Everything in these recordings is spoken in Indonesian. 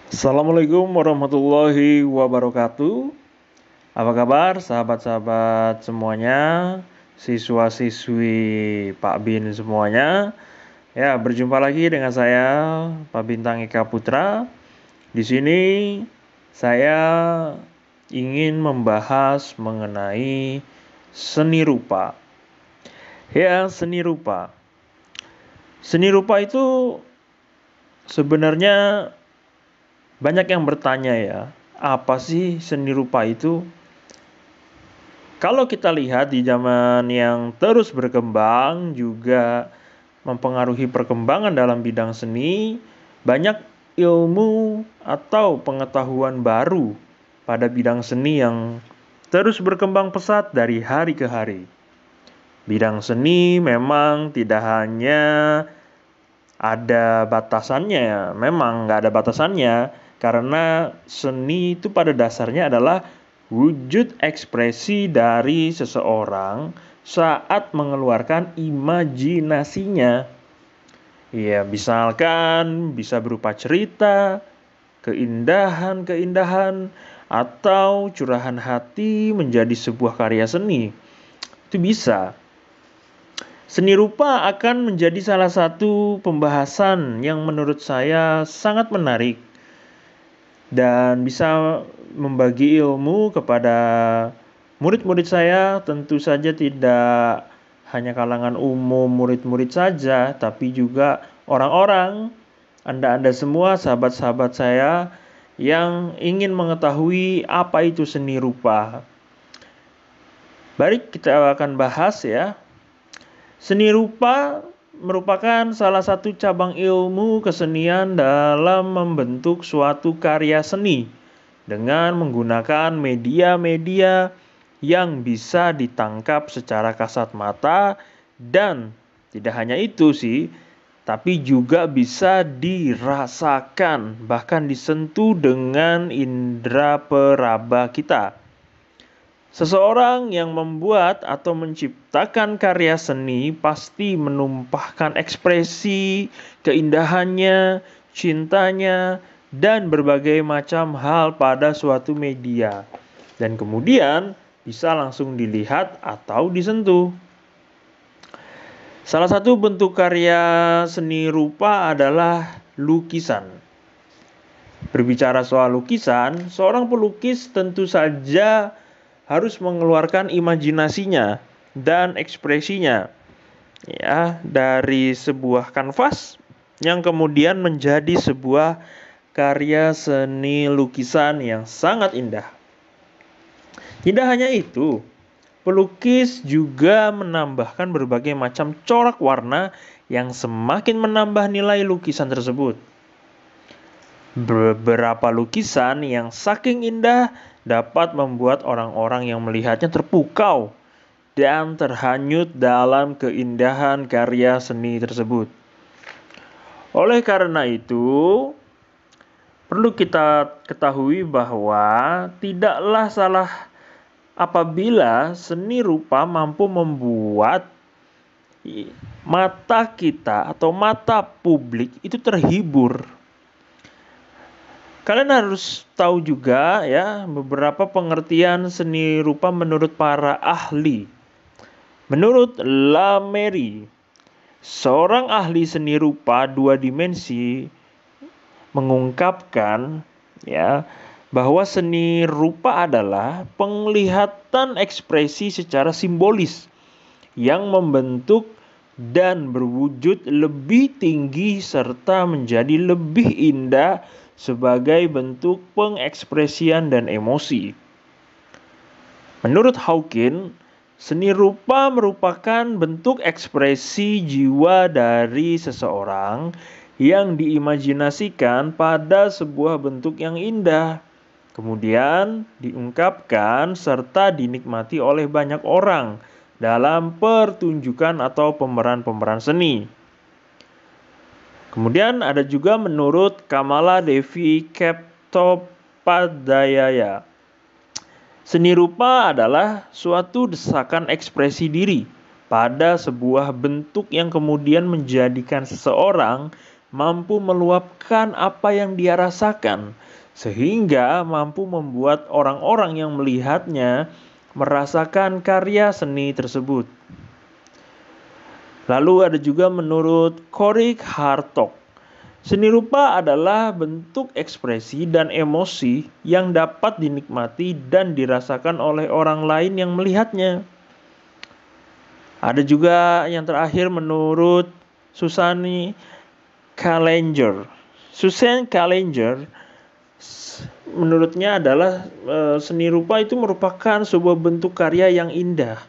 Assalamualaikum warahmatullahi wabarakatuh. Apa kabar sahabat-sahabat semuanya, siswa-siswi Pak Bin semuanya? Ya, berjumpa lagi dengan saya Pak Bintang Eka Putra. Di sini saya ingin membahas mengenai seni rupa. Ya, seni rupa. Seni rupa itu sebenarnya banyak yang bertanya ya, apa sih seni rupa itu? Kalau kita lihat di zaman yang terus berkembang juga mempengaruhi perkembangan dalam bidang seni, banyak ilmu atau pengetahuan baru pada bidang seni yang terus berkembang pesat dari hari ke hari. Bidang seni memang tidak hanya ada batasannya, memang nggak ada batasannya, karena seni itu pada dasarnya adalah wujud ekspresi dari seseorang saat mengeluarkan imajinasinya. Ya, misalkan bisa berupa cerita, keindahan-keindahan, atau curahan hati menjadi sebuah karya seni. Itu bisa. Seni rupa akan menjadi salah satu pembahasan yang menurut saya sangat menarik dan bisa membagi ilmu kepada murid-murid saya. Tentu saja tidak hanya kalangan umum murid-murid saja, tapi juga orang-orang, Anda-Anda semua sahabat-sahabat saya yang ingin mengetahui apa itu seni rupa. Baik, kita akan bahas ya. Seni rupa merupakan salah satu cabang ilmu kesenian dalam membentuk suatu karya seni dengan menggunakan media-media yang bisa ditangkap secara kasat mata dan tidak hanya itu sih, tapi juga bisa dirasakan, bahkan disentuh dengan indera peraba kita. Seseorang yang membuat atau menciptakan karya seni pasti menumpahkan ekspresi, keindahannya, cintanya, dan berbagai macam hal pada suatu media. Dan kemudian bisa langsung dilihat atau disentuh. Salah satu bentuk karya seni rupa adalah lukisan. Berbicara soal lukisan, seorang pelukis tentu saja harus mengeluarkan imajinasinya dan ekspresinya ya dari sebuah kanvas yang kemudian menjadi sebuah karya seni lukisan yang sangat indah. Tidak hanya itu, pelukis juga menambahkan berbagai macam corak warna yang semakin menambah nilai lukisan tersebut. Beberapa lukisan yang saking indah dapat membuat orang-orang yang melihatnya terpukau dan terhanyut dalam keindahan karya seni tersebut. Oleh karena itu, perlu kita ketahui bahwa tidaklah salah apabila seni rupa mampu membuat mata kita atau mata publik itu terhibur. Kalian harus tahu juga ya beberapa pengertian seni rupa menurut para ahli. Menurut Lamery, seorang ahli seni rupa dua dimensi mengungkapkan ya bahwa seni rupa adalah penglihatan ekspresi secara simbolis yang membentuk dan berwujud lebih tinggi serta menjadi lebih indah sebagai bentuk pengekspresian dan emosi. Menurut Hawking, seni rupa merupakan bentuk ekspresi jiwa dari seseorang yang diimajinasikan pada sebuah bentuk yang indah, kemudian diungkapkan serta dinikmati oleh banyak orang dalam pertunjukan atau pemeran-pemeran seni. Kemudian ada juga menurut Kamala Devi Keptopadhyaya. Seni rupa adalah suatu desakan ekspresi diri pada sebuah bentuk yang kemudian menjadikan seseorang mampu meluapkan apa yang dia rasakan, sehingga mampu membuat orang-orang yang melihatnya merasakan karya seni tersebut. Lalu ada juga menurut Cory Hartog, seni rupa adalah bentuk ekspresi dan emosi yang dapat dinikmati dan dirasakan oleh orang lain yang melihatnya. Ada juga yang terakhir menurut Susan Challenger. Susan Challenger menurutnya adalah seni rupa itu merupakan sebuah bentuk karya yang indah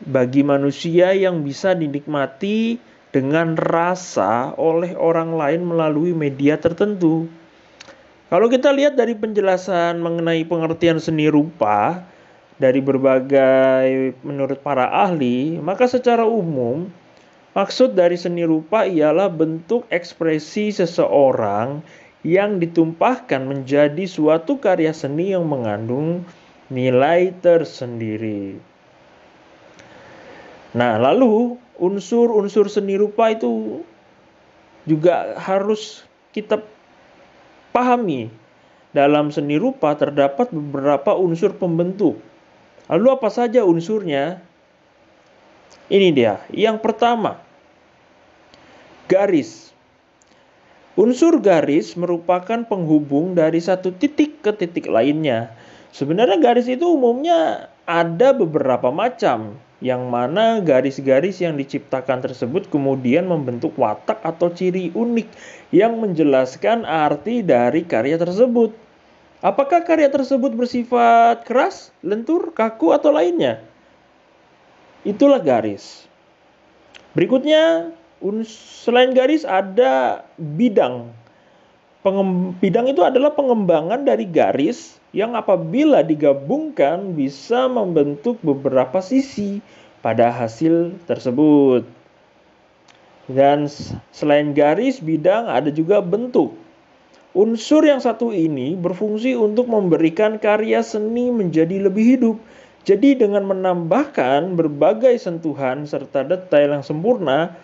bagi manusia yang bisa dinikmati dengan rasa oleh orang lain melalui media tertentu. Kalau kita lihat dari penjelasan mengenai pengertian seni rupa dari berbagai menurut para ahli, maka secara umum maksud dari seni rupa ialah bentuk ekspresi seseorang yang ditumpahkan menjadi suatu karya seni yang mengandung nilai tersendiri. Nah, lalu unsur-unsur seni rupa itu juga harus kita pahami. Dalam seni rupa terdapat beberapa unsur pembentuk. Lalu apa saja unsurnya? Ini dia. Yang pertama, garis. Unsur garis merupakan penghubung dari satu titik ke titik lainnya. Sebenarnya garis itu umumnya ada beberapa macam, yang mana garis-garis yang diciptakan tersebut kemudian membentuk watak atau ciri unik yang menjelaskan arti dari karya tersebut. Apakah karya tersebut bersifat keras, lentur, kaku, atau lainnya? Itulah garis. Berikutnya, selain garis ada bidang. Bidang itu adalah pengembangan dari garis yang apabila digabungkan bisa membentuk beberapa sisi pada hasil tersebut. Dan selain garis, bidang ada juga bentuk. Unsur yang satu ini berfungsi untuk memberikan karya seni menjadi lebih hidup. Jadi dengan menambahkan berbagai sentuhan serta detail yang sempurna,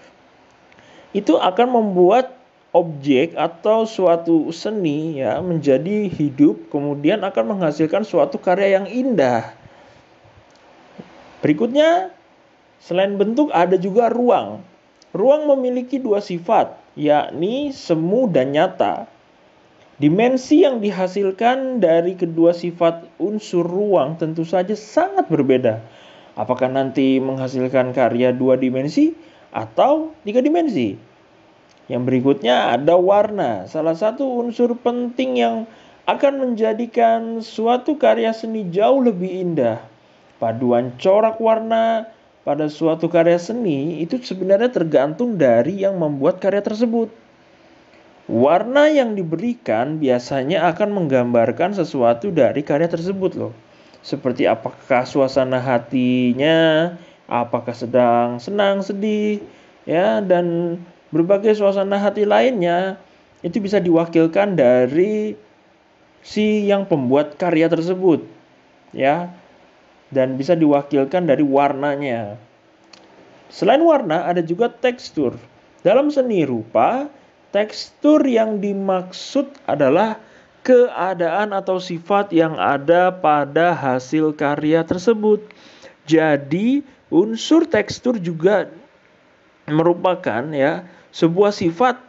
itu akan membuat objek atau suatu seni ya menjadi hidup, kemudian akan menghasilkan suatu karya yang indah. Berikutnya, selain bentuk ada juga ruang. Ruang memiliki dua sifat, yakni semu dan nyata. Dimensi yang dihasilkan dari kedua sifat unsur ruang tentu saja sangat berbeda. Apakah nanti menghasilkan karya dua dimensi atau tiga dimensi? Yang berikutnya ada warna, salah satu unsur penting yang akan menjadikan suatu karya seni jauh lebih indah. Paduan corak warna pada suatu karya seni itu sebenarnya tergantung dari yang membuat karya tersebut. Warna yang diberikan biasanya akan menggambarkan sesuatu dari karya tersebut loh. Seperti apakah suasana hatinya, apakah sedang senang, sedih, ya, dan berbagai suasana hati lainnya itu bisa diwakilkan dari si yang pembuat karya tersebut, ya, dan bisa diwakilkan dari warnanya. Selain warna ada juga tekstur. Dalam seni rupa, tekstur yang dimaksud adalah keadaan atau sifat yang ada pada hasil karya tersebut. Jadi, unsur tekstur juga merupakan ya sebuah sifat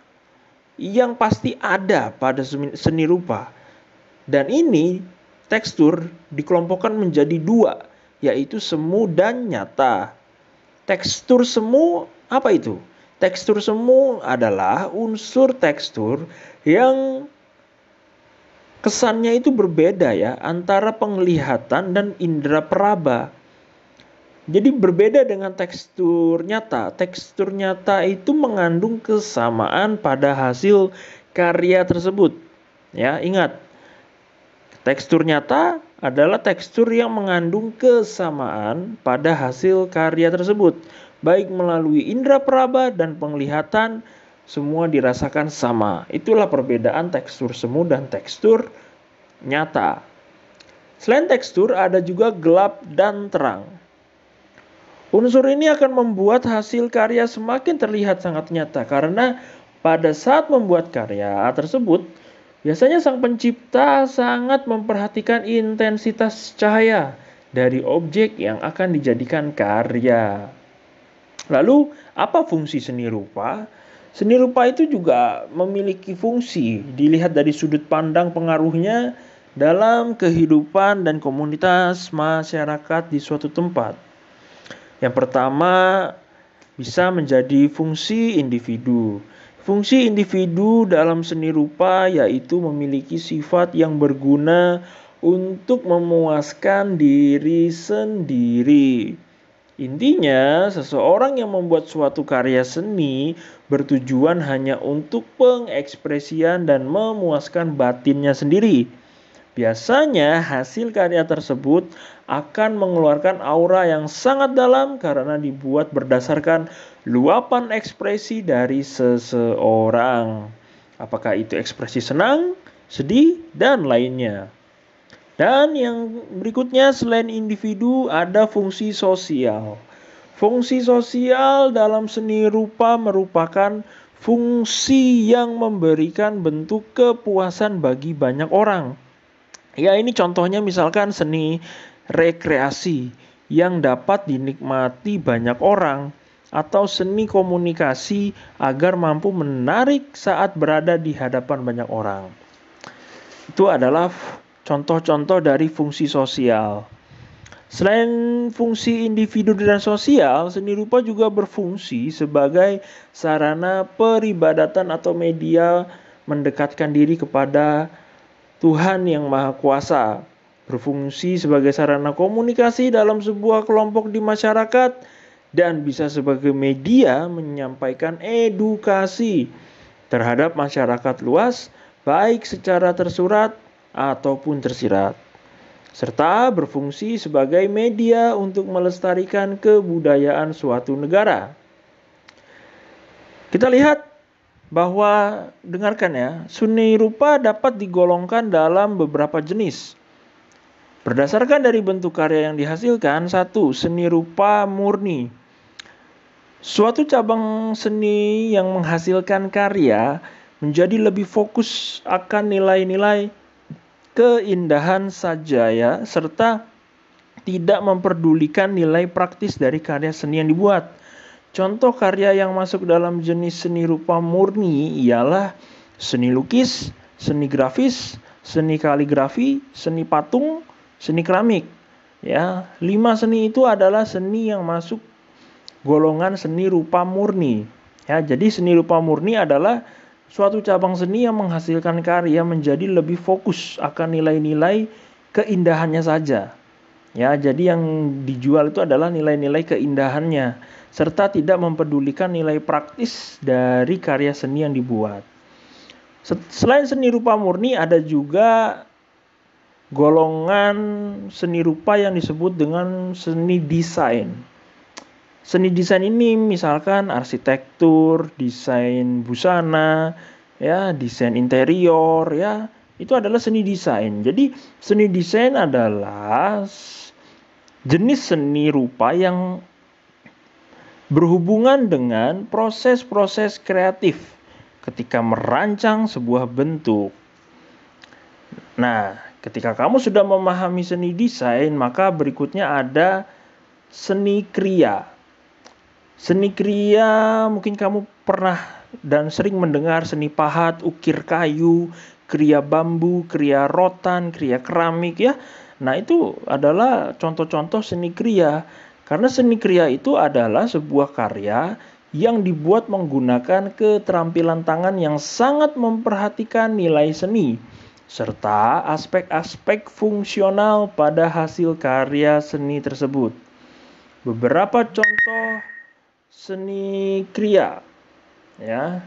yang pasti ada pada seni rupa. Dan ini tekstur dikelompokkan menjadi dua, yaitu semu dan nyata. Tekstur semu apa itu? Tekstur semu adalah unsur tekstur yang kesannya itu berbeda ya antara penglihatan dan indera peraba. Jadi berbeda dengan tekstur nyata. Tekstur nyata itu mengandung kesamaan pada hasil karya tersebut. Ya, ingat. Tekstur nyata adalah tekstur yang mengandung kesamaan pada hasil karya tersebut. Baik melalui indera peraba dan penglihatan, semua dirasakan sama. Itulah perbedaan tekstur semu dan tekstur nyata. Selain tekstur, ada juga gelap dan terang. Unsur ini akan membuat hasil karya semakin terlihat sangat nyata karena Pada saat membuat karya tersebut, biasanya sang pencipta sangat memperhatikan intensitas cahaya dari objek yang akan dijadikan karya. Lalu, apa fungsi seni rupa? Seni rupa itu juga memiliki fungsi dilihat dari sudut pandang pengaruhnya dalam kehidupan dan komunitas masyarakat di suatu tempat. Yang pertama, bisa menjadi fungsi individu. Fungsi individu dalam seni rupa yaitu memiliki sifat yang berguna untuk memuaskan diri sendiri. Intinya, seseorang yang membuat suatu karya seni bertujuan hanya untuk pengekspresian dan memuaskan batinnya sendiri. Biasanya hasil karya tersebut akan mengeluarkan aura yang sangat dalam karena dibuat berdasarkan luapan ekspresi dari seseorang. Apakah itu ekspresi senang, sedih, dan lainnya. Dan yang berikutnya selain individu ada fungsi sosial. Fungsi sosial dalam seni rupa merupakan fungsi yang memberikan bentuk kepuasan bagi banyak orang. Ya, ini contohnya misalkan seni rekreasi yang dapat dinikmati banyak orang atau seni komunikasi agar mampu menarik saat berada di hadapan banyak orang. Itu adalah contoh-contoh dari fungsi sosial. Selain fungsi individu dan sosial, seni rupa juga berfungsi sebagai sarana peribadatan atau media mendekatkan diri kepada Tuhan yang Maha Kuasa, berfungsi sebagai sarana komunikasi dalam sebuah kelompok di masyarakat, dan bisa sebagai media menyampaikan edukasi terhadap masyarakat luas, baik secara tersurat ataupun tersirat, serta berfungsi sebagai media untuk melestarikan kebudayaan suatu negara. Kita lihat bahwa, dengarkan ya, seni rupa dapat digolongkan dalam beberapa jenis. Berdasarkan dari bentuk karya yang dihasilkan, satu, seni rupa murni. Suatu cabang seni yang menghasilkan karya menjadi lebih fokus akan nilai-nilai keindahan saja ya, serta tidak memperdulikan nilai praktis dari karya seni yang dibuat. Contoh karya yang masuk dalam jenis seni rupa murni ialah seni lukis, seni grafis, seni kaligrafi, seni patung, seni keramik. Ya, 5 seni itu adalah seni yang masuk golongan seni rupa murni. Ya, jadi seni rupa murni adalah suatu cabang seni yang menghasilkan karya menjadi lebih fokus akan nilai-nilai keindahannya saja. Ya, jadi yang dijual itu adalah nilai-nilai keindahannya, serta tidak mempedulikan nilai praktis dari karya seni yang dibuat. Selain seni rupa murni, ada juga golongan seni rupa yang disebut dengan seni desain. Seni desain ini misalkan arsitektur, desain busana, ya, desain interior, ya, itu adalah seni desain. Jadi seni desain adalah jenis seni rupa yang berhubungan dengan proses-proses kreatif ketika merancang sebuah bentuk. Nah, ketika kamu sudah memahami seni desain, maka berikutnya ada seni kriya. Seni kriya mungkin kamu pernah dan sering mendengar seni pahat, ukir kayu, kriya bambu, kriya rotan, kriya keramik ya. Nah, itu adalah contoh-contoh seni kriya. Karena seni kriya itu adalah sebuah karya yang dibuat menggunakan keterampilan tangan yang sangat memperhatikan nilai seni, serta aspek-aspek fungsional pada hasil karya seni tersebut. Beberapa contoh seni kriya, ya,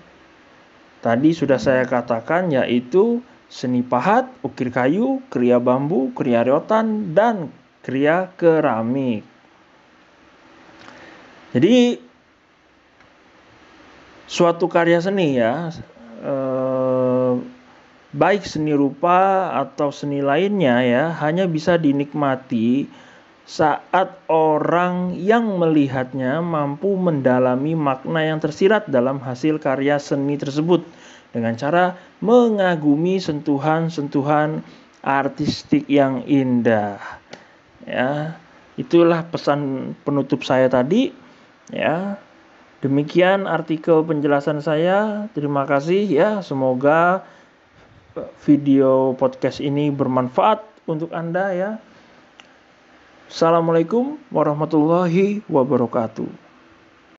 tadi sudah saya katakan, yaitu seni pahat, ukir kayu, kriya bambu, kriya rotan, dan kriya keramik. Jadi suatu karya seni ya, baik seni rupa atau seni lainnya ya, hanya bisa dinikmati saat orang yang melihatnya mampu mendalami makna yang tersirat dalam hasil karya seni tersebut dengan cara mengagumi sentuhan-sentuhan artistik yang indah. Ya, itulah pesan penutup saya tadi. Ya, demikian artikel penjelasan saya. Terima kasih ya. Semoga video podcast ini bermanfaat untuk Anda ya. Assalamualaikum warahmatullahi wabarakatuh.